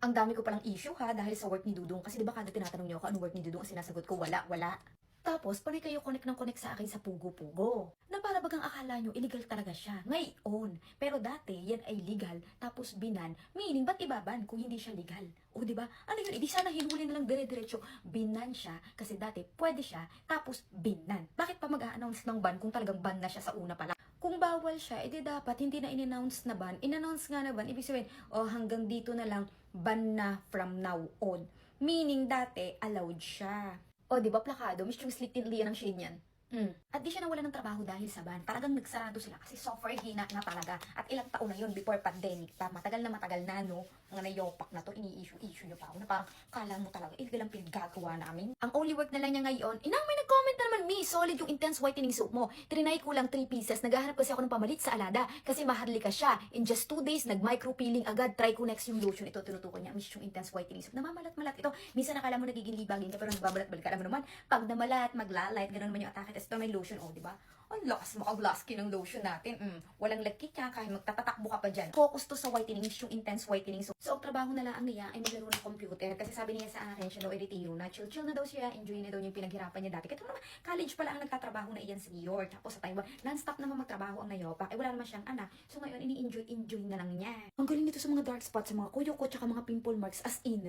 Ang dami ko palang issue ha, dahil sa work ni Dudong. Kasi di ba kada tinatanong niyo ako anong work ni Dudong, ang sinasagot ko, wala, wala. Tapos, panay kayo connect ng connect sa akin sa Pugo-Pugo. Na para bagang akala nyo, illegal talaga siya. Ngayon. Pero dati, yan ay legal. Tapos binan. Meaning, ba't ibaban kung hindi siya legal? O di ba? Ano yun? Hindi sana hinuli na lang dire-diretso. Binan siya. Kasi dati, pwede siya. Tapos, binan. Bakit pa mag-a-announce ng ban kung talagang ban na siya sa una pa lang? Kung bawal siya, edi dapat hindi na in-announce na ban. In-announce nga na ban, ibig sabihin, oh hanggang dito na lang, ban na from now on. Meaning dati, allowed siya. O, di ba plakado? Miss yung slitin liyan ng shade niyan. At di siya nawala ng trabaho dahil sa ban. Talagang nagsarado sila kasi software hina na talaga. At ilang taon na yun before pandemic pa. Matagal na, no? Mga nayopak na to, ini-issue nyo pa ako na parang kala mo talaga, illegal ang pinagagawa namin. Ang only work na lang niya ngayon, inang may nag-comment na naman, Miss, solid yung intense whitening soap mo. Trinay ko lang 3 pieces. Naghahanap kasi ako ng pamalit sa Alada kasi maharlika siya. In just 2 days, nag-micro peeling agad. Try ko next yung lotion. Ito, tinutukoy niya, Miss, yung intense whitening soap. Namamalat-malat ito. Minsan nakala mo nagiging libagin ka pero nagbabalat-balik ka. Alam mo naman, pag namalat, maglalight, ganoon naman yung atake. Tapos ito may lotion, oh, di ba? Ang lakas makaglaski ng lotion natin. Walang lagkit ka, kahit magtatatakbo ka pa dyan. Focus to sa whitening, yung intense whitening. So, trabaho na lang ang niya ay maglaro ng computer. Kasi sabi niya sa akin, siya daw ay retiro na. Chill-chill na daw siya, enjoy na daw yung pinaghirapan niya dati. Kaya naman, college pala ang nagtatrabaho na iyan sa New York. Tapos sa Taiwan, non-stop naman magtrabaho ang nayopak. Eh, wala naman siyang anak. So, ngayon, ini-enjoy na lang niya. Ang galing nito sa mga dark spots, sa mga kuyo ko, tsaka mga pimple marks, as in.